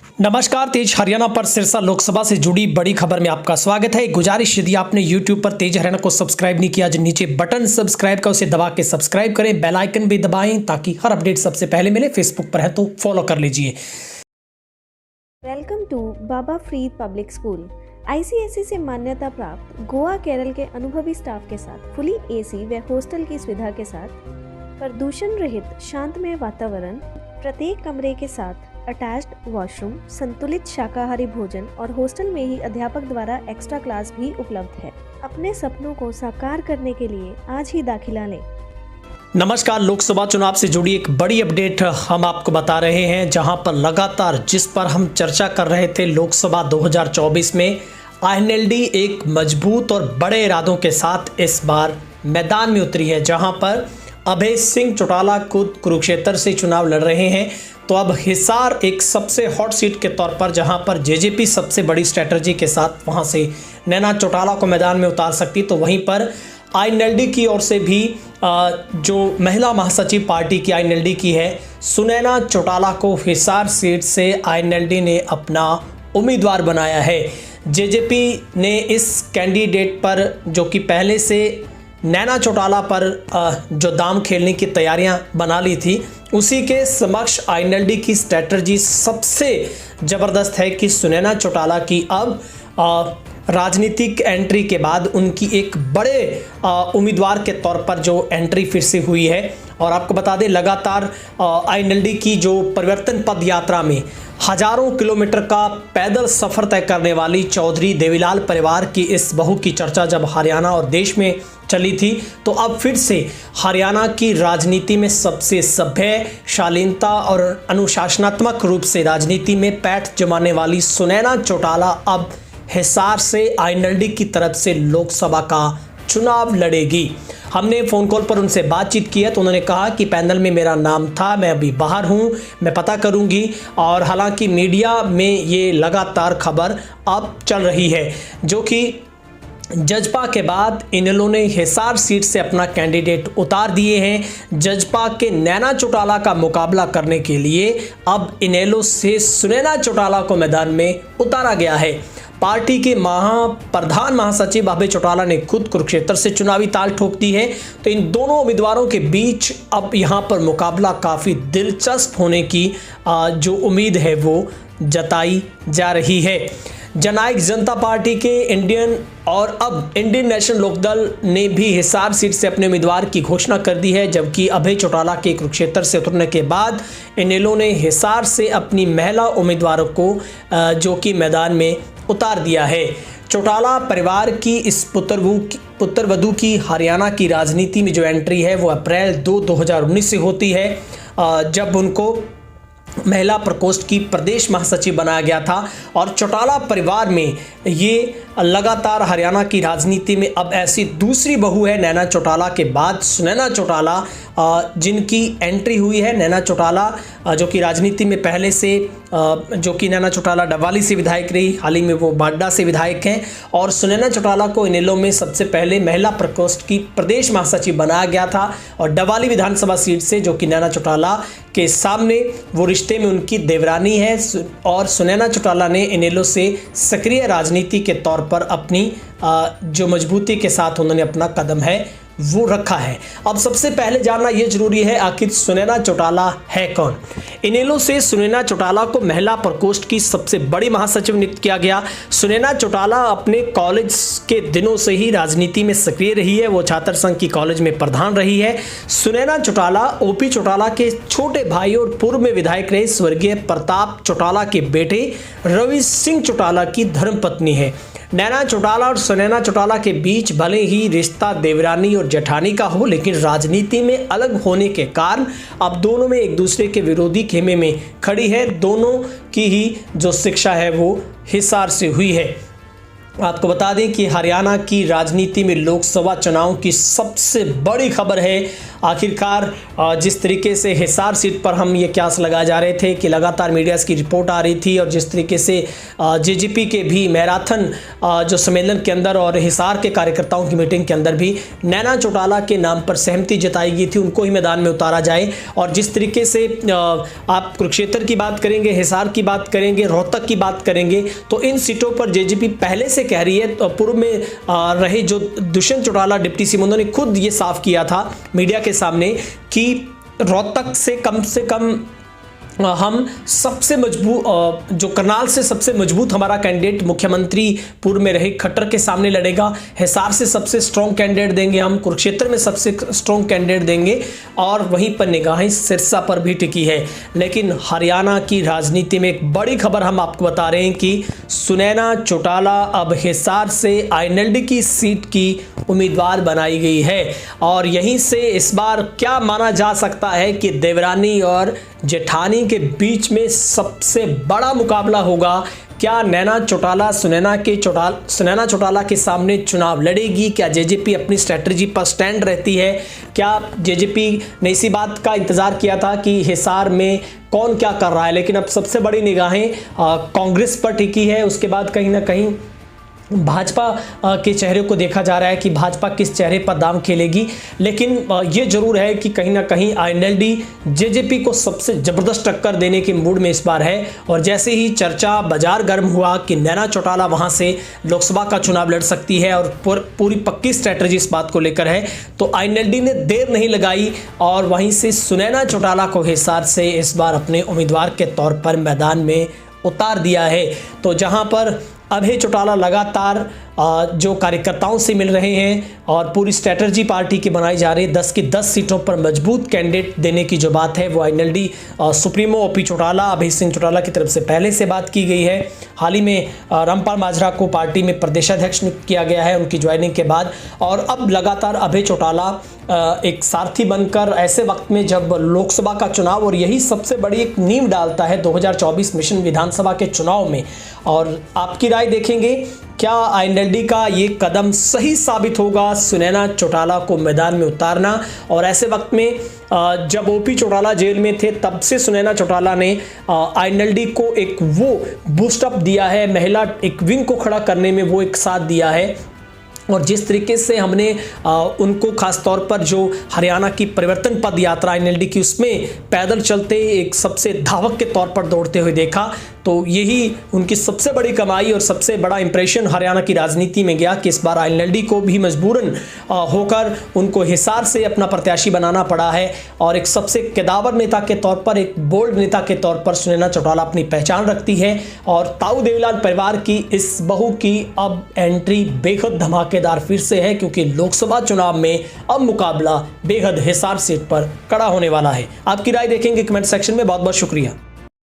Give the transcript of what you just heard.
नमस्कार। तेज हरियाणा पर सिरसा लोकसभा से जुड़ी बड़ी खबर में आपका स्वागत है। गुजारिश, यदि आपने YouTube पर तेज हरियाणा को सब्सक्राइब नहीं किया, जो नीचे बटन सब्सक्राइब का उसे दबा के सब्सक्राइब करें, बेल आइकन भी दबाएं ताकि हर अपडेट सबसे पहले मिले। फेसबुक पर है तो फॉलो कर लीजिए। Welcome to Baba Farid public school. ICSE से मान्यता प्राप्त गोवा केरल के अनुभवी स्टाफ के साथ फुली AC व हॉस्टल की सुविधा के साथ प्रदूषण रहित शांतमय वातावरण, प्रत्येक कमरे के साथ अटैच्ड वॉशरूम, संतुलित शाकाहारी भोजन और हॉस्टल में ही अध्यापक द्वारा एक्स्ट्रा क्लास भी उपलब्ध है। अपने सपनों को साकार करने के लिए आज ही दाखिला लें। नमस्कार। लोकसभा चुनाव से जुड़ी एक बड़ी अपडेट हम आपको बता रहे हैं, जहां पर लगातार जिस पर हम चर्चा कर रहे थे, लोकसभा 2024 में INLD एक मजबूत और बड़े इरादों के साथ इस बार मैदान में उतरी है, जहां पर अभय सिंह चौटाला खुद कुरुक्षेत्र से चुनाव लड़ रहे हैं। तो अब हिसार एक सबसे हॉट सीट के तौर पर, जहां पर JJP सबसे बड़ी स्ट्रेटजी के साथ वहां से नैना चौटाला को मैदान में उतार सकती, तो वहीं पर INLD की ओर से भी जो महिला महासचिव पार्टी की INLD की है, सुनैना चौटाला को हिसार सीट से INLD ने अपना उम्मीदवार बनाया है। JJP ने इस कैंडिडेट पर, जो कि पहले से नैना चौटाला पर जो दाम खेलने की तैयारियां बना ली थी, उसी के समक्ष INLD की स्ट्रैटेजी सबसे ज़बरदस्त है कि सुनैना चौटाला की अब राजनीतिक एंट्री के बाद उनकी एक बड़े उम्मीदवार के तौर पर जो एंट्री फिर से हुई है। और आपको बता दें, लगातार INLD की जो परिवर्तन पद यात्रा में हजारों किलोमीटर का पैदल सफ़र तय करने वाली चौधरी देवीलाल परिवार की इस बहू की चर्चा जब हरियाणा और देश में चली थी, तो अब फिर से हरियाणा की राजनीति में सबसे सभ्य, शालीनता और अनुशासनात्मक रूप से राजनीति में पैठ जमाने वाली सुनैना चौटाला अब हिसार से INLD की तरफ से लोकसभा का चुनाव लड़ेगी। हमने फ़ोन कॉल पर उनसे बातचीत की है, तो उन्होंने कहा कि पैनल में मेरा नाम था, मैं अभी बाहर हूं, मैं पता करूंगी। और हालांकि मीडिया में ये लगातार खबर अब चल रही है, जो कि जजपा के बाद इनेलो ने हिसार सीट से अपना कैंडिडेट उतार दिए हैं। जजपा के नैना चौटाला का मुकाबला करने के लिए अब इनेलो से सुनैना चौटाला को मैदान में उतारा गया है। पार्टी के प्रधान महासचिव अभय चौटाला ने खुद कुरुक्षेत्र से चुनावी ताल ठोक दी है। तो इन दोनों उम्मीदवारों के बीच अब यहां पर मुकाबला काफ़ी दिलचस्प होने की जो उम्मीद है वो जताई जा रही है। जननायक जनता पार्टी के इंडियन नेशनल लोकदल ने भी हिसार सीट से अपने उम्मीदवार की घोषणा कर दी है, जबकि अभय चौटाला के कुरुक्षेत्र से उतरने के बाद इनेलो ने हिसार से अपनी महिला उम्मीदवारों को जो कि मैदान में उतार दिया है। चौटाला परिवार की इस पुत्रवधू की हरियाणा की राजनीति में जो एंट्री है वो अप्रैल 2019 से होती है, जब उनको महिला प्रकोष्ठ की प्रदेश महासचिव बनाया गया था। और चौटाला परिवार में ये लगातार हरियाणा की राजनीति में अब ऐसी दूसरी बहू है नैना चौटाला के बाद सुनैना चौटाला, जिनकी एंट्री हुई है। नैना चौटाला जो कि राजनीति में पहले से जो कि नैना चौटाला डवाली से विधायक रही, हाल ही में वो बाड्डा से विधायक हैं। और सुनैना चौटाला को इनेलो में सबसे पहले महिला प्रकोष्ठ की प्रदेश महासचिव बनाया गया था, और डवाली विधानसभा सीट से, जो कि नैना चौटाला के सामने वो रिश्ते में उनकी देवरानी है। और सुनैना चौटाला ने इनेलो से सक्रिय राजनीति के तौर पर अपनी जो मजबूती के साथ उन्होंने अपना कदम है वो रखा है। अब सबसे पहले जानना यह जरूरी है, आखिर सुनैना चौटाला है कौन। इनेलो से सुनैना चौटाला को महिला प्रकोष्ठ की सबसे बड़ी महासचिव नियुक्त किया गया। सुनैना चौटाला अपने कॉलेज के दिनों से ही राजनीति में सक्रिय रही है, वो छात्र संघ की कॉलेज में प्रधान रही है। सुनैना चौटाला OP चौटाला के छोटे भाई और पूर्व में विधायक रहे स्वर्गीय प्रताप चौटाला के बेटे रवि सिंह चौटाला की धर्मपत्नी है। नैना चौटाला और सुनैना चौटाला के बीच भले ही रिश्ता देवरानी और जेठानी का हो, लेकिन राजनीति में अलग होने के कारण अब दोनों में एक दूसरे के विरोधी खेमे में खड़ी है। दोनों की ही जो शिक्षा है वो हिसार से हुई है। आपको बता दें कि हरियाणा की राजनीति में लोकसभा चुनाव की सबसे बड़ी खबर है। आखिरकार जिस तरीके से हिसार सीट पर हम ये क्यास लगा जा रहे थे कि लगातार मीडिया की रिपोर्ट आ रही थी और जिस तरीके से जेजेपी के भी मैराथन जो सम्मेलन के अंदर और हिसार के कार्यकर्ताओं की मीटिंग के अंदर भी नैना चौटाला के नाम पर सहमति जताई गई थी, उनको ही मैदान में उतारा जाए। और जिस तरीके से आप कुरुक्षेत्र की बात करेंगे, हिसार की बात करेंगे, रोहतक की बात करेंगे, तो इन सीटों पर जेजेपी पहले से कह रही है। तो पूर्व में रहे जो दुष्यंत चौटाला डिप्टी सीएम, उन्होंने खुद ये साफ किया था मीडिया के सामने कि रोहतक से कम हम सबसे मजबूत जो करनाल से सबसे मजबूत हमारा कैंडिडेट मुख्यमंत्री पूर्व में रहे खट्टर के सामने लड़ेगा। हिसार से सबसे स्ट्रॉन्ग कैंडिडेट देंगे हम, कुरुक्षेत्र में सबसे स्ट्रॉन्ग कैंडिडेट देंगे और वहीं पर निगाहें सिरसा पर भी टिकी है। लेकिन हरियाणा की राजनीति में एक बड़ी खबर हम आपको बता रहे हैं कि सुनैना चौटाला अब हिसार से आईएनएलडी की सीट की उम्मीदवार बनाई गई है। और यहीं से इस बार क्या माना जा सकता है कि देवरानी और जेठानी के बीच में सबसे बड़ा मुकाबला होगा। क्या नैना चौटाला सुनैना चौटाला के सामने चुनाव लड़ेगी? क्या जेजेपी अपनी स्ट्रैटेजी पर स्टैंड रहती है? क्या जेजेपी ने इसी बात का इंतजार किया था कि हिसार में कौन क्या कर रहा है? लेकिन अब सबसे बड़ी निगाहें कांग्रेस पर टिकी है। उसके बाद कहीं ना कहीं भाजपा के चेहरे को देखा जा रहा है कि भाजपा किस चेहरे पर दांव खेलेगी। लेकिन ये जरूर है कि कहीं ना कहीं आईएनएलडी जेजेपी को सबसे ज़बरदस्त टक्कर देने के मूड में इस बार है। और जैसे ही चर्चा बाजार गर्म हुआ कि नैना चौटाला वहां से लोकसभा का चुनाव लड़ सकती है और पूरी पक्की स्ट्रैटेजी इस बात को लेकर है, तो आईएनएलडी ने देर नहीं लगाई और वहीं से सुनैना चौटाला को हिसार से इस बार अपने उम्मीदवार के तौर पर मैदान में उतार दिया है। तो जहां पर अभय चौटाला लगातार जो कार्यकर्ताओं से मिल रहे हैं और पूरी स्ट्रैटेजी पार्टी की बनाई जा रही है, 10 की 10 सीटों पर मजबूत कैंडिडेट देने की जो बात है वो INLD supremo OP Chautala, Abhay Singh Chautala की तरफ से पहले से बात की गई है। हाल ही में रामपाल माजरा को पार्टी में प्रदेशाध्यक्ष नियुक्त किया गया है उनकी ज्वाइनिंग के बाद। और अब लगातार अभय चौटाला एक सारथी बनकर ऐसे वक्त में जब लोकसभा का चुनाव और यही सबसे बड़ी एक नींव डालता है 2024 मिशन विधानसभा के चुनाव में। और आपकी राय देखेंगे, क्या आईएनएलडी का ये कदम सही साबित होगा सूनैना चौटाला को मैदान में उतारना? और ऐसे वक्त में जब ओपी चौटाला जेल में थे तब से सूनैना चौटाला ने आईएनएलडी को एक वो बूस्टअप दिया है, महिला एक विंग को खड़ा करने में वो एक साथ दिया है। और जिस तरीके से हमने उनको खास तौर पर जो हरियाणा की परिवर्तन पद यात्रा आईएनएलडी की, उसमें पैदल चलते एक सबसे धावक के तौर पर दौड़ते हुए देखा, तो यही उनकी सबसे बड़ी कमाई और सबसे बड़ा इंप्रेशन हरियाणा की राजनीति में गया कि इस बार आईएनएलडी को भी मजबूरन होकर उनको हिसार से अपना प्रत्याशी बनाना पड़ा है। और एक सबसे कदावर नेता के तौर पर, एक बोल्ड नेता के तौर पर सुनैना चौटाला अपनी पहचान रखती है। और ताऊ देवीलाल परिवार की इस बहू की अब एंट्री बेहद धमाकेदार फिर से है, क्योंकि लोकसभा चुनाव में अब मुकाबला बेहद हिसार सीट पर कड़ा होने वाला है। आपकी राय देखेंगे कमेंट सेक्शन में। बहुत बहुत शुक्रिया।